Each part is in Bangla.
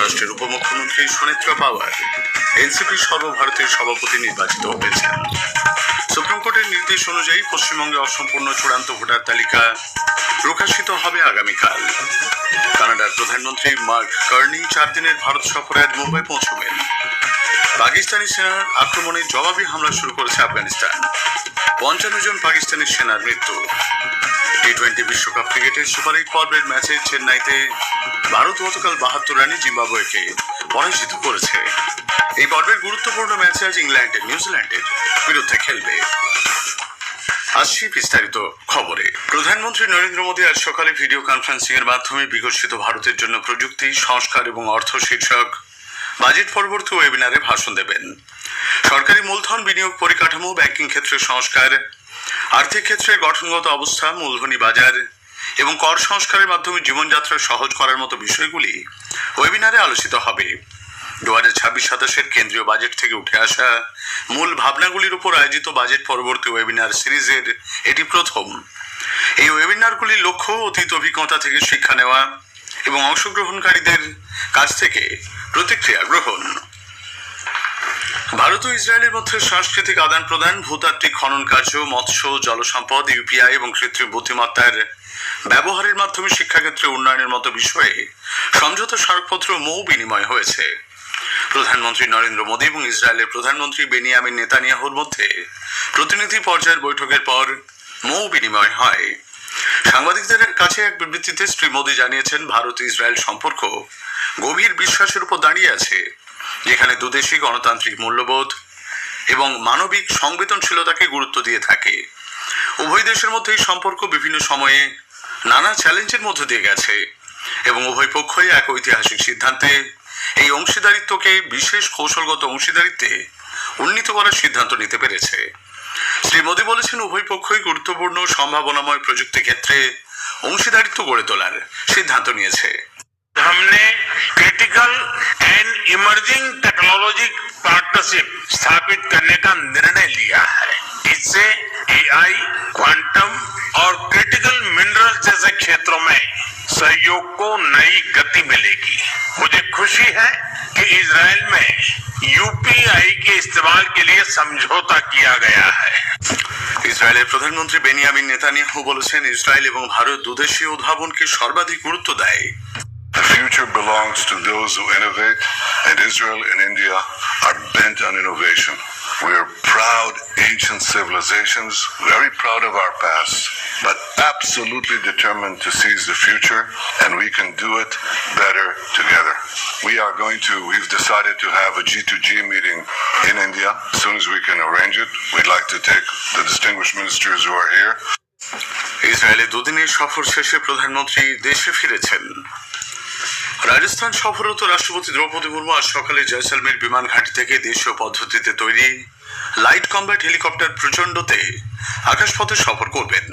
মহারাষ্ট্রের উপমুখ্যমন্ত্রী সুনেত্রা পাওয়ার এনসিপির সর্বভারতীয় সভাপতি নির্বাচিত হয়েছেন। সুপ্রিম কোর্টের নির্দেশ অনুযায়ী পশ্চিমবঙ্গে অসম্পূর্ণ চূড়ান্ত ভোটার তালিকা প্রকাশিত হবে আগামীকাল। কানাডার প্রধানমন্ত্রী মার্ক কার্নি 4 দিনের ভারত সফরে আজ মুম্বাই পৌঁছবেন। পাকিস্তানি সেনার আক্রমণে জবাবি হামলা শুরু করেছে আফগানিস্তান। 55 জন পাকিস্তানি সেনার মৃত্যু। টি-20 বিশ্বকাপ ক্রিকেটের সুপার 8 পর্বের ম্যাচে চেন্নাইতে ভারত গতকাল 72 রানে জিম্বাবুয়েকে পরাজিত করেছে। এই পর্বের গুরুত্বপূর্ণ ম্যাচে আজ ইংল্যান্ড নিউজিল্যান্ডের বিরুদ্ধে খেলবে। আসছি বিস্তারিত খবরে। প্রধানমন্ত্রী নরেন্দ্র মোদী আজ সকালে ভিডিও কনফারেন্সিং এর মাধ্যমে বিকশিত ভারতের জন্য প্রযুক্তি, সংস্কার এবং অর্থ শীর্ষক বাজেট পরবর্তী ওয়েবিনারে ভাষণ দেবেন। সরকারি মূলধন বিনিয়োগ পরিকাঠামো, ব্যাংকিং ক্ষেত্রে সংস্কার, আর্থিক ক্ষেত্রের গঠনগত অবস্থা, মূলধনী বাজার এবং কর সংস্কারের মাধ্যমে জীবনযাত্রা সহজ করার মতো বিষয়গুলি ওয়েবিনারে আলোচিত হবে। 2026-27 কেন্দ্রীয় বাজেট থেকে উঠে আসা মূল ভাবনাগুলির উপর আয়োজিত বাজেট পরবর্তী ওয়েবিনার সিরিজের এটি প্রথম। এই ওয়েবিনারগুলির লক্ষ্য অতীত অভিজ্ঞতা থেকে শিক্ষা নেওয়া এবং অংশগ্রহণকারীদের কাছ থেকে প্রতিক্রিয়া গ্রহণ। ভারত ও ইসরায়েলের মধ্যে সাংস্কৃতিক আদান প্রদান, ভূতাত্ত্বিক খনন কার্য, মৎস্য, জলসম্পদ, ইউপিআই এবং কৃত্রিম বুদ্ধিমত্তার ব্যবহারের মাধ্যমে শিক্ষাক্ষেত্রে উন্নয়নের মতো বিষয়ে সমঝোতা স্মারকপত্র মৌ বিনিময় হয়েছে। প্রধানমন্ত্রী নরেন্দ্র মোদী এবং ইসরায়েলের প্রধানমন্ত্রী বেনিয়ামিন নেতানিয়াহুর মধ্যে প্রতিনিধি পর্যায়ের বৈঠকের পর মৌ বিনিময় হয়। সাংবাদিকদের কাছে এক বিবৃতিতে শ্রী মোদী জানিয়েছেন, ভারত ইসরায়েল সম্পর্ক গভীর বিশ্বাসের উপর দাঁড়িয়ে আছে, যেখানে দুদেশই গণতান্ত্রিক মূল্যবোধ এবং মানবিক সংবেদনশীলতাকে গুরুত্ব দিয়ে থাকে। উভয় দেশের মধ্যে এই সম্পর্ক বিভিন্ন সময়ে নানা চ্যালেঞ্জের মধ্যে দিয়ে গেছে এবং উভয় পক্ষই এক ঐতিহাসিক সিদ্ধান্তে এই অংশীদারিত্বকে বিশেষ কৌশলগত অংশীদারিত্বে উন্নীত করার সিদ্ধান্ত নিতে পেরেছে। শ্রী মোদী বলেছেন, উভয় পক্ষই গুরুত্বপূর্ণ সম্ভাবনাময় প্রযুক্তি ক্ষেত্রে অংশীদারিত্ব গড়ে তোলার সিদ্ধান্ত নিয়েছে। हमने critical and emerging technology partnership स्थापित करने का निर्णय लिया है। इससे एआई, क्वांटम और क्रिटिकल मिनरल्स जैसे क्षेत्रों में सहयोग को नई गति मिलेगी। मुझे खुशी है कि इजराइल में यूपीआई के इस्तेमाल के लिए समझौता किया गया है। ইসরায়েলের প্রধানমন্ত্রী বেনিয়ামিন নেতানিয়াহু বলেছেন, ইসরায়েল এবং ভারত দুদেশীয় উদ্ভাবনকে সর্বাধিক গুরুত্ব দেয়। The future belongs to those who innovate, and Israel and India are bent on innovation. We are proud ancient civilizations, very proud of our past, but absolutely determined to seize the future, and we can do it better together. We've decided to have a G2G meeting in India. As soon as we can arrange it, we'd like to take the distinguished ministers who are here. ইসরায়েলে দুদিনের সফর শেষে প্রধানমন্ত্রী দেশে ফিরেছেন। রাজস্থান সফররত রাষ্ট্রপতি দ্রৌপদী মুর্মু আজ সকালে জয়সলমের বিমান ঘাঁটি থেকে দেশীয় পদ্ধতিতে তৈরি লাইট কমব্যাট হেলিকপ্টার প্রচণ্ডতে আকাশপথে সফর করবেন।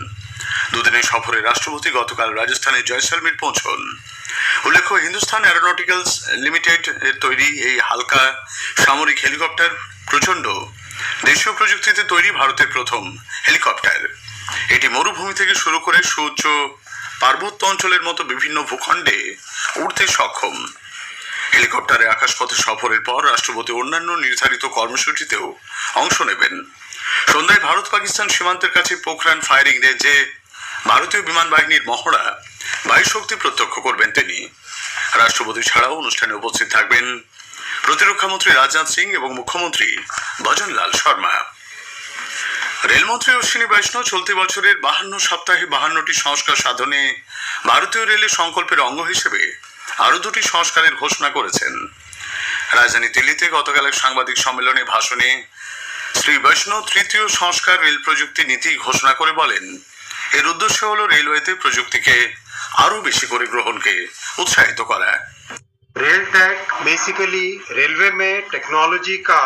দুদিনের সফরে রাষ্ট্রপতি গতকাল রাজস্থানের জয়সলমের পৌঁছন। উল্লেখ্য, হিন্দুস্তান অ্যারোনটিক্যালস লিমিটেড এর তৈরি এই হালকা সামরিক হেলিকপ্টার প্রচণ্ড দেশীয় প্রযুক্তিতে তৈরি ভারতের প্রথম হেলিকপ্টার। এটি মরুভূমি থেকে শুরু করে সুউচ্চ পার্বত্য অঞ্চলের মতো বিভিন্ন ভূখণ্ডে উড়তে সক্ষম। হেলিকপ্টারে আকাশপথে সফরের পর রাষ্ট্রপতি অন্যান্য নির্ধারিত কর্মসূচিতেও অংশ নেবেন। সন্ধ্যায় ভারত পাকিস্তান সীমান্তের কাছে পোখরান ফায়ারিং রেঞ্জে ভারতীয় বিমান বাহিনীর মহড়া বায়ুশক্তি প্রত্যক্ষ করবেন তিনি। রাষ্ট্রপতি ছাড়াও অনুষ্ঠানে উপস্থিত থাকবেন প্রতিরক্ষামন্ত্রী রাজনাথ সিং এবং মুখ্যমন্ত্রী ভজনলাল শর্মা। রেলমন্ত্রী অশ্বিনী বৈষ্ণব চলতি বছরের 52 সপ্তাহে 52টি সংস্কার সাধনে ভারতীয় রেলের সংকল্পের অঙ্গ হিসেবে আরও 2টি সংস্কারের ঘোষণা করেছেন। রাজধানী দিল্লিতে গতকাল এক সাংবাদিক সম্মেলনে ভাষণে শ্রী বৈষ্ণব তৃতীয় সংস্কার রেল প্রযুক্তি নীতি ঘোষণা করে বলেন, এর উদ্দেশ্য হল রেলওয়েতে প্রযুক্তিকে আরও বেশি করে গ্রহণকে উৎসাহিত করা। रेल टेक बेसिकली रेलवे में टेक्नोलॉजी का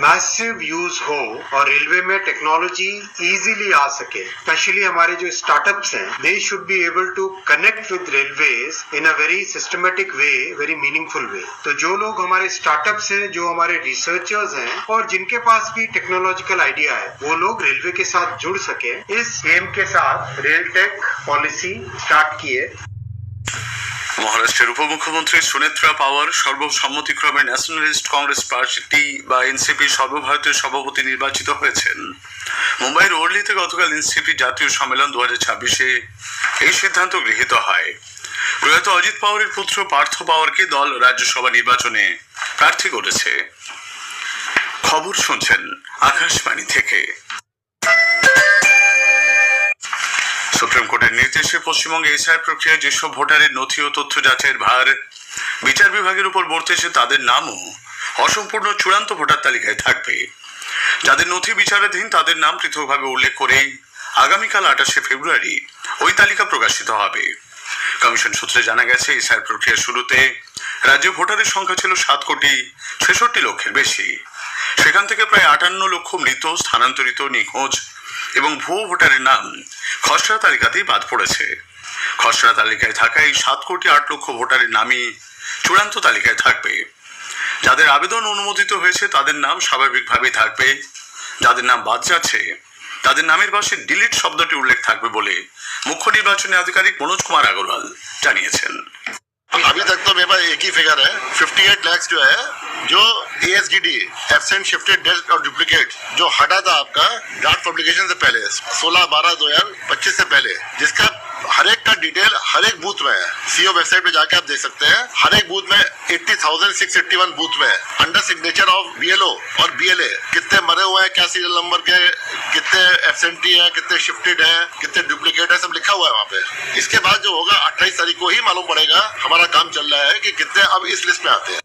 मैसिव यूज हो और रेलवे में टेक्नोलॉजी इजीली आ सके। स्पेशली हमारे जो स्टार्टअप्स हैं, they should be able to connect with railways in a very systematic way, very meaningful way. तो जो लोग हमारे स्टार्टअप्स हैं, जो हमारे रिसर्चर्स हैं और जिनके पास भी टेक्नोलॉजिकल आइडिया है, वो लोग रेलवे के साथ जुड़ सके। इस एम के साथ रेल टेक पॉलिसी स्टार्ट किए। মহারাষ্ট্রের উপমুখ্যমন্ত্রী সুনেত্রা পাওয়ার সর্বসম্মতিক্রমে ন্যাশনালিস্ট কংগ্রেস পার্টি বা এনসিপি সর্বভারতীয় সভাপতি নির্বাচিত হয়েছেন। মুম্বাইয়ের ওর্লিতে গতকাল এনসিপি জাতীয় সম্মেলন 2026-এ এই সিদ্ধান্ত গৃহীত হয়। প্রয়াত অজিত পাওয়ারের পুত্র পার্থ পাওয়ারকে দল রাজ্যসভা নির্বাচনে প্রার্থী করেছে। খবর শুনছেন আকাশবাণী থেকে। সুপ্রিম কোর্টের নির্দেশে পশ্চিমবঙ্গে এসআইআর প্রক্রিয়ায় যেসব ভোটারের নথি ও তথ্য যাচাইয়ের ভার বিচার বিভাগের উপর বর্তেছে তাদের নামও অসম্পূর্ণ চূড়ান্ত ভোটার তালিকায় থাকবে। যাদের নথি বিচারাধীন তাদের নাম পৃথকভাবে উল্লেখ করে আগামীকাল 28শে ফেব্রুয়ারি ওই তালিকা প্রকাশিত হবে। কমিশন সূত্রে জানা গেছে, এসআইআর প্রক্রিয়া শুরুতে রাজ্যে ভোটারের সংখ্যা ছিল 7,66,00,000-এর বেশি। সেখান থেকে প্রায় 58 লক্ষ মৃত, স্থানান্তরিত, নিখোঁজ এবং ভুয়ো ভোটারের নাম খসড়া তালিকাতেই বাদ পড়েছে। খসড়া তালিকায় থাকা এই 7,08,00,000 ভোটারের নামই চূড়ান্ত তালিকায় থাকবে। যাদের আবেদন অনুমোদিত হয়েছে তাদের নাম স্বাভাবিকভাবেই থাকবে। যাদের নাম বাদ যাচ্ছে তাদের নামের পাশে ডিলিট শব্দটি উল্লেখ থাকবে বলে মুখ্য নির্বাচনী আধিকারিক মনোজ কুমার আগরওয়াল জানিয়েছেন। अभी तक तो मेरे पास एक ही फिगर है, 58 लाख जो है जो ASDD एब्सेंट शिफ्टेड डेथ और डुप्लीकेट जो हटा था आपका ड्राफ्ट पब्लिकेशन से पहले 16/12/2025 से पहले, जिसका हर एक का डिटेल हर एक बूथ में है। सीओ वेबसाइट पे जाके आप देख सकते हैं। हर एक बूथ में 80,681 बूथ में अंडर सिग्नेचर ऑफ BLO और BLA कितने मरे हुए हैं, क्या सीरियल नंबर के, कितने एब्सेंटी है, कितने शिफ्टेड है, कितने डुप्लीकेट है, सब लिखा हुआ है वहाँ पे। इसके बाद जो होगा 28 तारीख को ही मालूम पड़ेगा। हमारा काम चल रहा है कि कितने अब इस लिस्ट में आते हैं।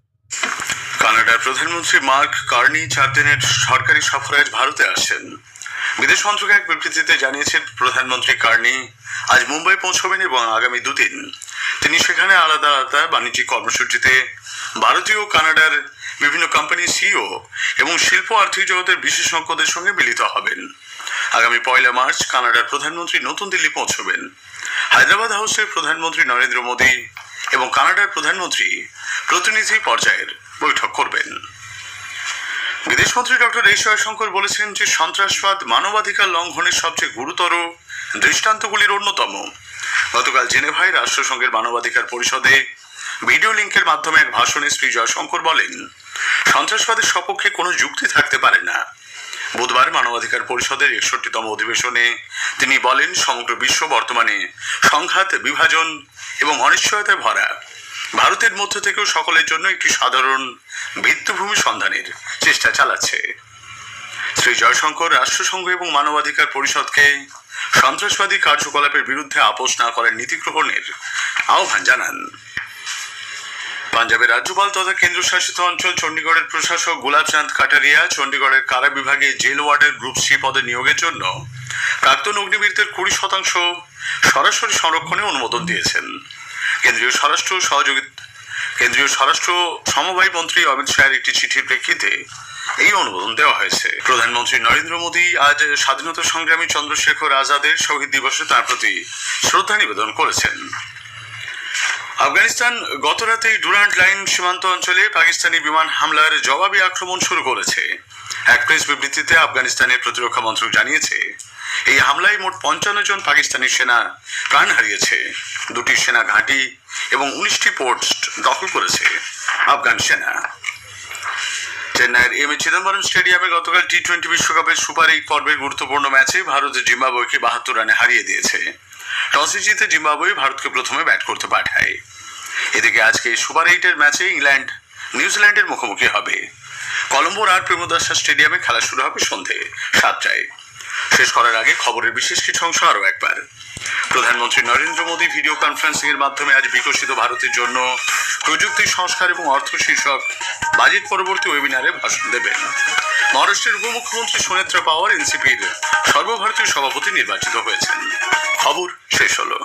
কানাডার প্রধানমন্ত্রী মার্ক কার্নি 4 দিনের সরকারি সফরে আজ ভারতে আসছেন। বিদেশ মন্ত্রক এক বিবৃতিতে জানিয়েছেন, প্রধানমন্ত্রী কার্নি আজ মুম্বাই পৌঁছবেন এবং আগামী 2 দিন তিনি সেখানে আলাদা আলাদা বাণিজ্যিক কর্মসূচিতে ভারতীয় ও কানাডার বিভিন্ন কোম্পানির সিইও এবং শিল্প আর্থিক জগতের বিশেষজ্ঞদের সঙ্গে মিলিত হবেন। আগামী 1 মার্চ কানাডার প্রধানমন্ত্রী নতুন দিল্লি পৌঁছবেন। হায়দ্রাবাদ হাউসে প্রধানমন্ত্রী নরেন্দ্র মোদী এবং কানাডার প্রধানমন্ত্রী প্রতিনিধি পর্যায়ের বৈঠক করবেন। বিদেশমন্ত্রী ডক্টর এস জয়শঙ্কর বলেছেন যে সন্ত্রাসবাদ মানবাধিকার লঙ্ঘনের সবচেয়ে গুরুতর দৃষ্টান্তগুলির অন্যতম। গতকাল জেনেভায় রাষ্ট্রসংঘের মানবাধিকার পরিষদে ভিডিও লিঙ্কের মাধ্যমে এক ভাষণে শ্রী জয়শঙ্কর বলেন, সন্ত্রাসবাদের সপক্ষে কোনো যুক্তি থাকতে পারে না। বুধবার মানবাধিকার পরিষদের 61তম অধিবেশনে তিনি বলেন, সমগ্র বিশ্ব বর্তমানে সংঘাত, বিভাজন এবং অনিশ্চয়তায় ভরা। ভারতের মধ্য থেকেও সকলের জন্য একটি সাধারণ ভিত্তিভূমি সন্ধানের চেষ্টা চালাচ্ছে। শ্রী জয়শঙ্কর রাষ্ট্রসংঘ এবং মানবাধিকার পরিষদকে সন্ত্রাসবাদী কার্যকলাপের বিরুদ্ধে আপোষ না করার নীতি গ্রহণের আহ্বান জানান। পাঞ্জাবের রাজ্যপাল তথা কেন্দ্রশাসিত অঞ্চল চণ্ডীগড়ের প্রশাসক গুলাবচাঁদ কাটারিয়া চণ্ডীগড়ের কারা বিভাগে জেল ওয়ার্ডের গ্রুপ সি পদে নিয়োগের জন্য প্রাক্তন অগ্নিবীরদের 20% সরাসরি সংরক্ষণে অনুমোদন দিয়েছেন। কেন্দ্রীয় স্বরাষ্ট্র সমবায় মন্ত্রী অমিত শাহের একটি চিঠির প্রেক্ষিতে এই অনুমোদন দেওয়া হয়েছে। প্রধানমন্ত্রী নরেন্দ্র মোদী আজ স্বাধীনতা সংগ্রামী চন্দ্রশেখর আজাদের শহীদ দিবসে তার প্রতি শ্রদ্ধা নিবেদন করেছেন। আফগানিস্তান গত রাতেই ডুরান্ট লাইন সীমান্ত অঞ্চলে পাকিস্তানি বিমান হামলার জবাবি আক্রমণ শুরু করেছে। এক প্রেস বিবৃতিতে আফগানিস্তানের প্রতিরক্ষা মন্ত্রক জানিয়েছে, এই হামলায় মোট 55 জন পাকিস্তানি সেনা প্রাণ হারিয়েছে। 2টি সেনা ঘাঁটি এবং 19টি পোস্ট দখল করেছে আফগান সেনা। চেন্নাইয়ের এম এ চিদম্বরম স্টেডিয়ামে গতকাল টি-20 বিশ্বকাপের সুপার 8 পর্বের গুরুত্বপূর্ণ ম্যাচে ভারত জিম্বাবুয়েকে 72 রানে হারিয়ে দিয়েছে। টসে জিতে জিম্বাবুয়ে ভারতকে প্রথমে ব্যাট করতে পাঠায়। এদিকে আজকে সুপার 8-এর ম্যাচে ইংল্যান্ড নিউজিল্যান্ডের মুখোমুখি হবে। কলম্বোর আর প্রেমদাসা স্টেডিয়ামে খেলা শুরু হবে সন্ধে 7টায়। শেষ করার আগে খবরের বিশেষ কিছু অংশ আরও একবার। প্রধানমন্ত্রী নরেন্দ্র মোদী ভিডিও কনফারেন্সিং এর মাধ্যমে আজ বিকশিত ভারতের জন্য প্রযুক্তি সংস্কার এবং অর্থ শীর্ষক বাজেট পরবর্তী ওয়েবিনারে ভাষণ দেবেন। মহারাষ্ট্রের উপমুখ্যমন্ত্রী সুনেত্রা পাওয়ার এনসিপির সর্বভারতীয় সভাপতি নির্বাচিত হয়েছেন। খবর শেষ হলো।